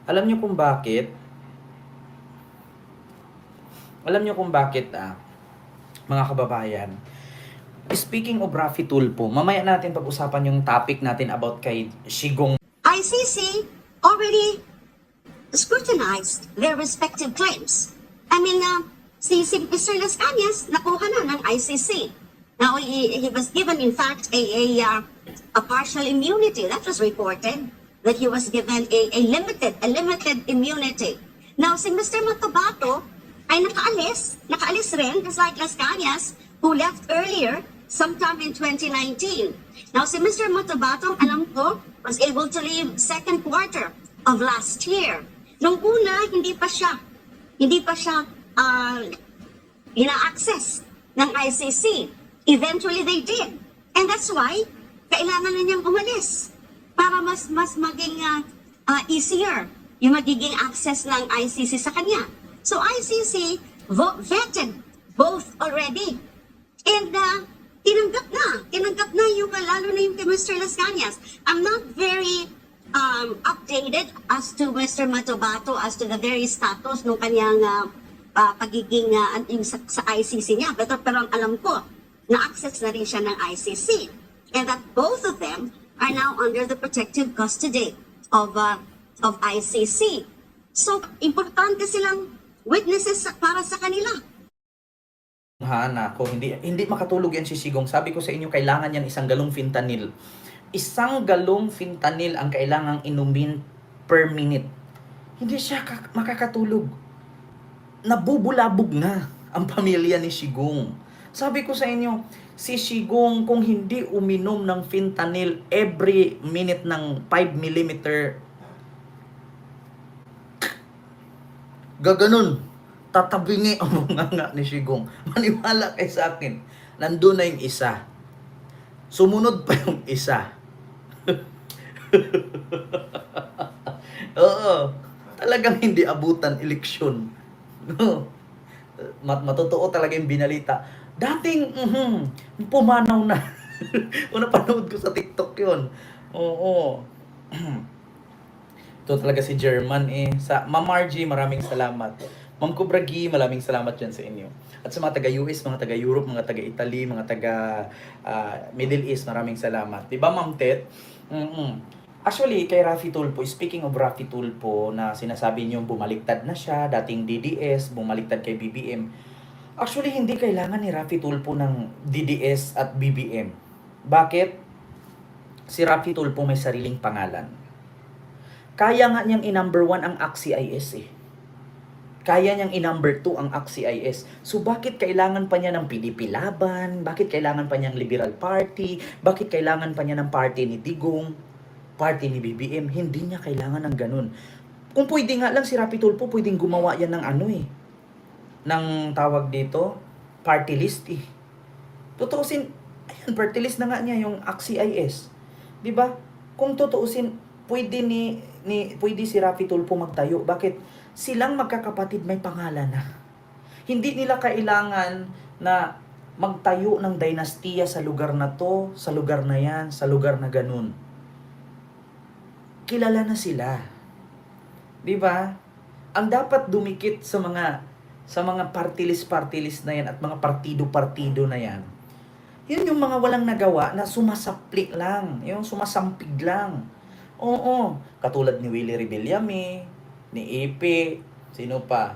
Alam niyo kung bakit? Alam niyo kung bakit, mga kababayan? Speaking of Raffy Tulfo, mamaya natin pag-usapan yung topic natin about kay Shigong. ICC already scrutinized their respective claims. Si Mr. Las Cañas nakuha na ng ICC. Now, he was given, in fact, a partial immunity. That was reported, that he was given a limited immunity. Now, si Mr. Matabato ay nakaalis rin, just like Las Cañas, who left earlier, sometime in 2019. Now, si Mr. Matabato, alam ko, was able to leave second quarter of last year. Nung una, hindi pa siya ina-access ng ICC. Eventually, they did. And that's why, kailangan na niyang umalis para mas maging easier yung magiging access ng ICC sa kanya. So, ICC vetted both already. And tinanggap na yung, lalo na yung kay Mr. Las Cañas. I'm not very updated as to Mr. Matabato as to the very status ng kanyang pagiging sa ICC niya. Pero ang alam ko, na-access na rin siya ng ICC. And that both of them are now under the protective custody of ICC. So, importante silang witnesses para sa kanila. Nako, hindi makatulog yan si Shigong. Sabi ko sa inyo, kailangan yan isang galong fentanyl. Isang galong fentanyl ang kailangang inumin per minute. Hindi siya makakatulog. Nabubulabog na ang pamilya ni Shigong. Sabi ko sa inyo, si Shigong kung hindi uminom ng fentanyl every minute ng 5mm, gaganon, tatabingi ang bunganga ni Shigong. Maniwala kay sa akin, nandun na yung isa. Sumunod pa yung isa. Oo, talagang hindi abutan eleksyon. No. Matotoo talaga yung binalita. Dating, pumanaw na. Una panood ko sa TikTok yun. Oo. Ito talaga si German Sa Ma'am Margie, maraming salamat. Ma'am Kubragi, maraming salamat dyan sa inyo. At sa mga taga-US, mga taga-Europe, mga taga-Italy, mga taga-Middle East, maraming salamat. Diba, Ma'am Tet? Actually, kay Raffy Tulfo, speaking of Raffy Tulfo, na sinasabi niyo bumaliktad na siya, dating DDS, bumaliktad kay BBM. Actually, hindi kailangan ni Raffy Tulfo ng DDS at BBM. Bakit? Si Raffy Tulfo may sariling pangalan. Kaya nga niyang i-number 1 ang AXIS Kaya niyang i-number 2 ang AXIS. So bakit kailangan pa niya ng PDP Laban? Bakit kailangan pa niya ng Liberal Party? Bakit kailangan pa niya ng party ni Digong? Party ni BBM? Hindi niya kailangan ng ganun. Kung pwede nga lang si Raffy Tulfo, pwedeng gumawa yan ng ng tawag dito, party list Tutuusin, ayan, party list na nga niya yung AXIS. 'Di ba? Kung tutuusin, pwede si Raffy Tulfo magtayo. Bakit? Silang magkakapatid may pangalan na. Hindi nila kailangan na magtayo ng dinastiya sa lugar na to, sa lugar na yan, sa lugar na ganun. Kilala na sila. 'Di ba? Ang dapat dumikit sa mga party list na yan at mga partido na yan. Yun yung mga walang nagawa na sumasapli lang, yung sumasampig lang. Oo, katulad ni Willie Rebillame, ni Epe, sino pa?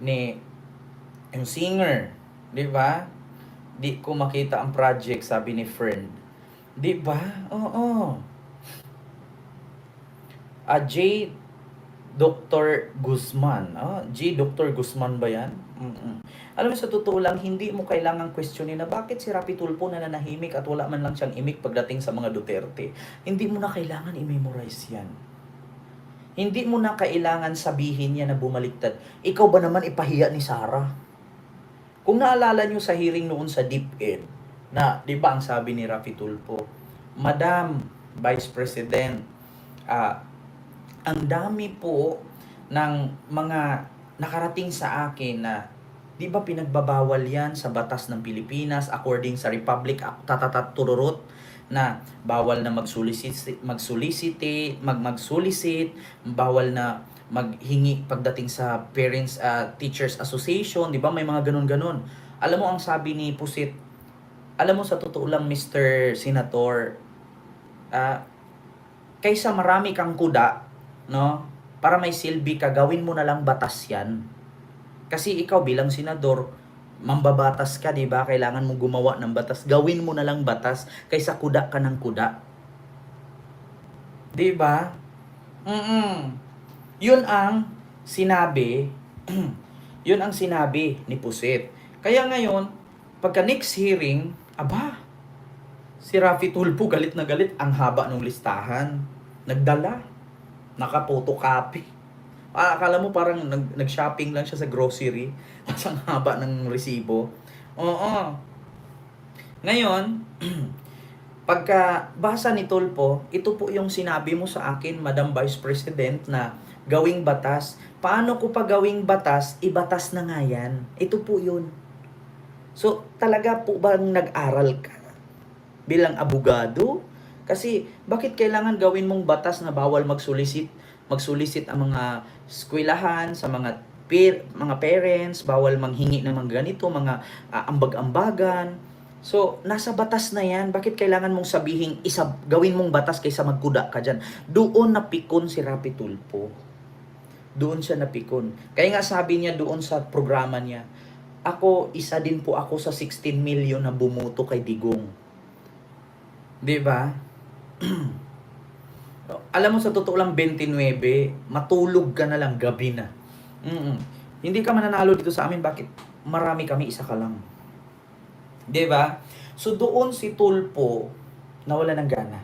Yung singer, 'di ba? Di ko makita ang project, sabi ni friend. 'Di ba? Oo. J. Dr. Guzman. J. Dr. Guzman ba yan? Alam mo, sa totoo lang, hindi mo kailangang questionin na bakit si Raffy Tulfo nananahimik at wala man lang siyang imik pagdating sa mga Duterte. Hindi mo na kailangan i-memorize yan. Hindi mo na kailangan sabihin niya na bumaliktad. Ikaw ba naman ipahiya ni Sarah? Kung naalala nyo sa hearing noon sa DepEd, na, di ba ang sabi ni Raffy Tulfo, Madam Vice President, ang dami po ng mga nakarating sa akin na, di ba pinagbabawal yan sa batas ng Pilipinas according sa Republic Act, tururut, na bawal na mag-solicit, bawal na maghingi pagdating sa Parents Teachers Association, 'di ba? May mga ganun-ganun. Alam mo ang sabi ni Pusit, alam mo sa totoo lang Mr. Senator, ah, kaysa marami kang kuda, no? Para may silbi ka, gawin mo na lang batas 'yan. Kasi ikaw bilang senador, mambabatas ka, 'di ba? Kailangan mo gumawa ng batas. Gawin mo na lang batas kaysa kuda ka ng kuda. 'Di ba? Mm. 'Yun ang sinabi, 'yun ang sinabi ni Pusit. Kaya ngayon, pagka next hearing, aba, si Raffy Tulfo galit na galit, ang haba ng listahan. Nagdala, naka-photocopy. Akala mo parang nag-shopping lang siya sa grocery. Tapos ang haba ng resibo. Oo. Ngayon, pagka basa ni Tulfo, ito po yung sinabi mo sa akin, Madam Vice President, na gawing batas. Paano ko pa gawing batas? Ibatas na nga yan. Ito po yun. So, talaga po bang nag-aral ka bilang abogado? Kasi, bakit kailangan gawin mong batas na bawal magsulisit ang mga eskwelahan, sa mga parents, bawal manghingi ng mga ganito, mga ambag-ambagan. So, nasa batas na yan. Bakit kailangan mong sabihin, gawin mong batas kaysa magkuda ka dyan? Doon napikon si Raffy Tulfo. Doon siya napikon. Kaya nga sabi niya doon sa programa niya, isa din po ako sa 16 million na bumuto kay Digong. 'Di ba? Alam mo sa totoo lang 29, matulog ka na lang gabi na. Hindi ka mananalo dito sa amin, bakit? Marami kami, isa ka lang. 'Di ba? So doon si Tulfo nawala ng gana.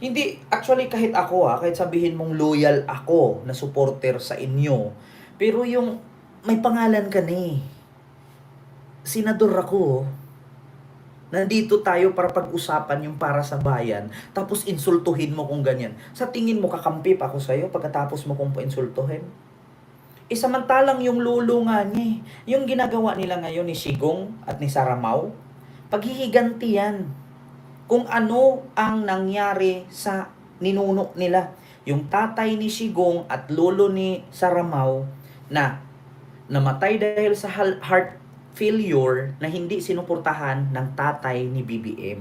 Hindi, actually kahit ako kahit sabihin mong loyal ako na supporter sa inyo, pero yung may pangalan ka na senador ako, nandito tayo para pag-usapan yung para sa bayan, tapos insultuhin mo kung ganyan. Sa tingin mo kakampi pa ako sa'yo pagkatapos mo kung pa-insultuhin? Samantalang yung lulo nga niya, yung ginagawa nila ngayon ni Sigong at ni Saramaw, paghihiganti yan. Kung ano ang nangyari sa ninuno nila. Yung tatay ni Sigong at lolo ni Saramaw na namatay dahil sa heart failure na hindi sinuportahan ng tatay ni BBM.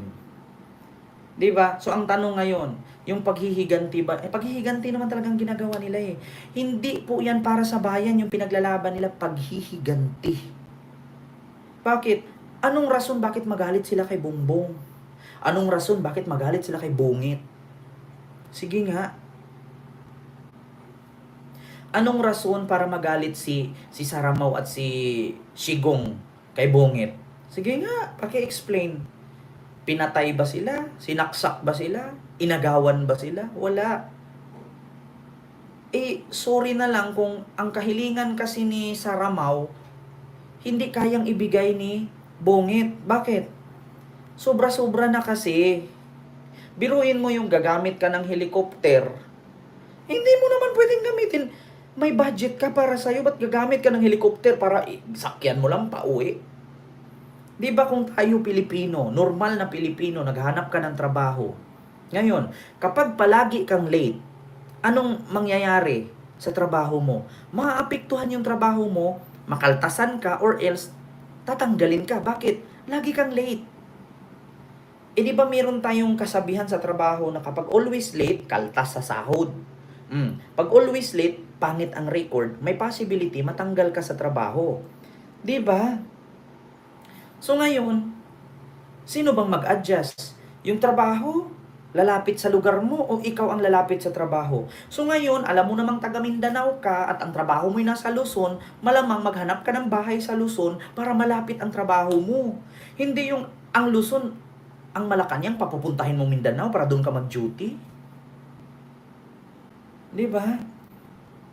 'Di ba? So ang tanong ngayon, yung paghihiganti ba? Paghihiganti naman talagang ginagawa nila Hindi po 'yan para sa bayan yung pinaglalaban nila, paghihiganti. Bakit? Anong rason bakit magalit sila kay Bongbong? Anong rason bakit magalit sila kay Bungit? Sige nga. Anong rason para magalit si Saramaw at si Sigong kay Bungit? Sige nga, paki-explain. Pinatay ba sila? Sinaksak ba sila? Inagawan ba sila? Wala. Sorry na lang kung ang kahilingan kasi ni Saramaw hindi kayang ibigay ni Bungit. Bakit? Sobra-sobra na kasi. Biruin mo yung gagamit ka ng helicopter. Hindi mo naman pwedeng gamitin. May budget ka para sa'yo, ba't gagamit ka ng helicopter para sakyan mo lang pa uwi? Di ba kung tayo Pilipino, normal na Pilipino, naghanap ka ng trabaho. Ngayon, kapag palagi kang late, anong mangyayari sa trabaho mo? Maaapektuhan yung trabaho mo, makaltasan ka, or else tatanggalin ka. Bakit? Lagi kang late. Di ba meron tayong kasabihan sa trabaho na kapag always late, kaltas sa sahod. Pag always late, pangit ang record, may possibility matanggal ka sa trabaho. 'Di ba? So ngayon, sino bang mag-adjust? Yung trabaho, lalapit sa lugar mo o ikaw ang lalapit sa trabaho? So ngayon, alam mo namang taga Mindanao ka at ang trabaho mo'y nasa Luzon, malamang maghanap ka ng bahay sa Luzon para malapit ang trabaho mo. Hindi yung ang Luzon, ang Malacanang papupuntahin mo Mindanao para doon ka mag-duty. 'Di ba?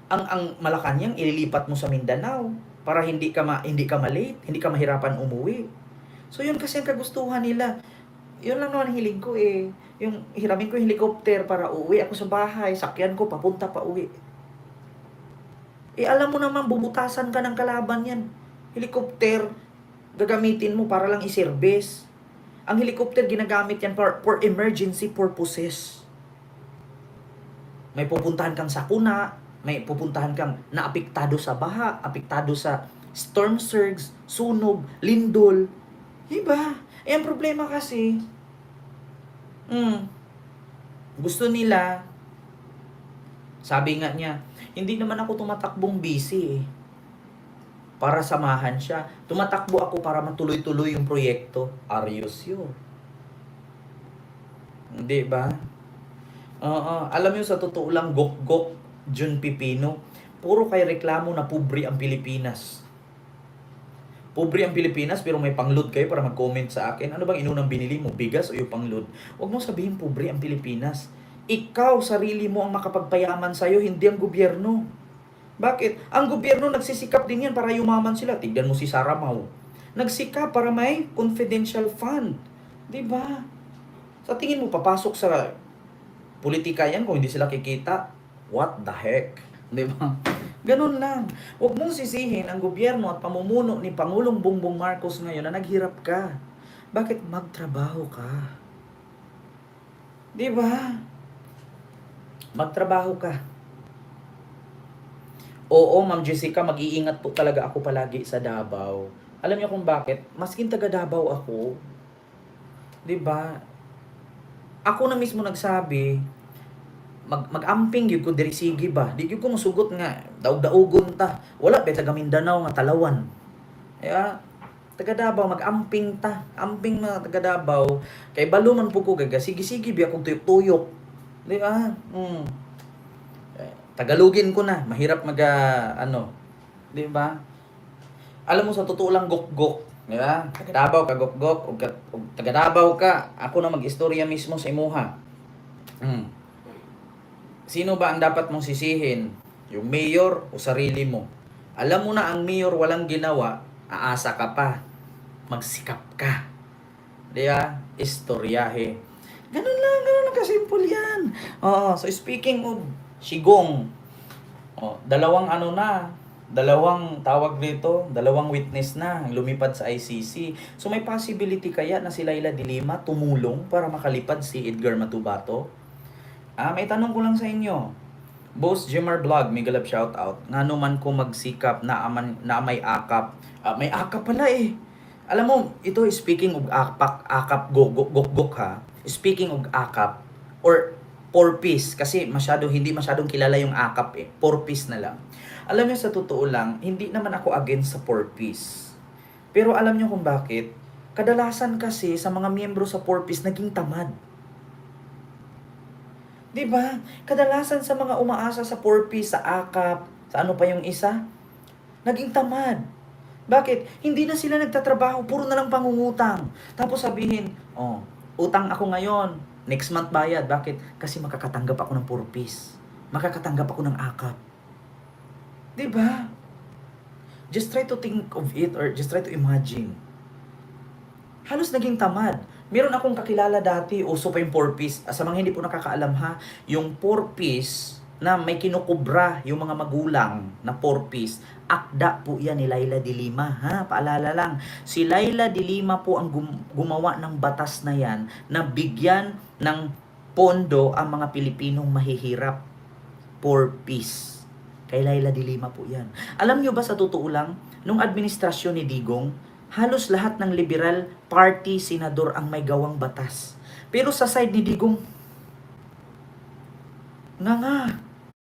Ang Malacanang ililipat mo sa Mindanao para hindi ka malate, hindi ka mahirapan umuwi. So yun kasi ang kagustuhan nila. Yun lang naman hiling ko Yung hiramin ko yung helicopter para uwi ako sa bahay, sakyan ko papunta pa uwi. Alam mo naman bubutasan ka ng kalaban yan. Helicopter gagamitin mo para lang i-service. Ang helicopter ginagamit yan for emergency purposes. May pupuntahan kang sakuna, may pupuntahan kang naapektado sa baha, apektado sa storm surge, sunog, lindol. Diba? Eh, ang problema kasi, gusto nila, sabi nga niya, hindi naman ako tumatakbong busy eh. Para samahan siya. Tumatakbo ako para matuloy-tuloy yung proyekto. Are you sure? Hindi ba? Alam mo sa totoo lang, gok-gok, Jun Pipino, puro kay reklamo na pobre ang Pilipinas. Pobre ang Pilipinas pero may pangload kayo para mag-comment sa akin. Ano bang inunang binili mo? Bigas o yung pangload? Huwag mo sabihin pobre ang Pilipinas. Ikaw, sarili mo ang makapagpayaman sa'yo, hindi ang gobyerno. Bakit? Ang gobyerno nagsisikap din yan para yumaman sila. Tignan mo si Sara Mau. Nagsikap para may confidential fund. Diba? Sa tingin mo, papasok sa politika yan kung hindi sila kikita? What the heck? Diba? Ganun lang. Huwag mong sisihin ang gobyerno at pamumuno ni Pangulong Bongbong Marcos ngayon na naghirap ka. Bakit? Magtrabaho ka. Diba? Magtrabaho ka. Oo, Ma'am Jessica, mag-iingat po talaga ako palagi sa Davao. Alam niyo kung bakit? Maskin taga Davao ako. 'Di ba? Ako na mismo nagsabi, mag-amping gyud ko diri sige ba. Di gyud ko masugot nga daog-daugon ta. Wala pa taga Mindanao nga Talawan. Kaya taga Davao mag-amping ta. Amping na taga Davao kay balo man po ko gaga. Sige-sige biya kong tuyok-tuyok. Di ba? Tagalogin ko na, mahirap di ba? Alam mo sa totoo lang gok-gok, di ba? Taga Davao ka gok-gok, ug taga Davao ka, ako na mag-istorya mismo sa imuha. Sino ba ang dapat mong sisihin? Yung mayor o sarili mo? Alam mo na ang mayor walang ginawa, aasa ka pa. Magsikap ka. Di ba? Istoryahe. Ganun lang kasimple yan. So speaking of Sigong. Dalawang witness na ang lumipad sa ICC. So may possibility kaya na si Laila de Lima tumulong para makalipad si Edgar Matubato? May tanong ko lang sa inyo. Boss Jimar Vlog, may galap shoutout. Nga naman ko magsikap na may akap. May akap pala eh. Alam mo, ito speaking of akap, gok ha. Speaking of akap, or porpoise, kasi hindi masyadong kilala yung akap eh. Porpoise na lang. Alam niyo sa totoo lang, hindi naman ako against sa porpoise. Pero alam niyo kung bakit? Kadalasan kasi sa mga miyembro sa porpoise naging tamad. 'Di ba? Kadalasan sa mga umaasa sa porpoise, sa akap, sa ano pa yung isa, naging tamad. Bakit? Hindi na sila nagtatrabaho, puro na lang pangungutang. Tapos sabihin, utang ako ngayon, next month bayad. Bakit? Kasi makakatanggap ako ng porpoise. Makakatanggap ako ng akap. 'Di ba? Just try to think of it or just try to imagine. Halos naging tamad. Meron akong kakilala dati, uso pa yung porpoise. Sa mga hindi po nakakaalam ha, yung porpoise na may kinukubra yung mga magulang na porpoise, akda po yan ni Laila de Lima. Ha? Paalala lang, si Laila de Lima po ang gumawa ng batas na yan na bigyan ng pondo ang mga Pilipinong mahihirap. Porpoise. Kay Laila de Lima po yan. Alam nyo ba sa totoo lang, nung administrasyon ni Digong, halos lahat ng liberal party senador ang may gawang batas. Pero sa side ni Digong, nga,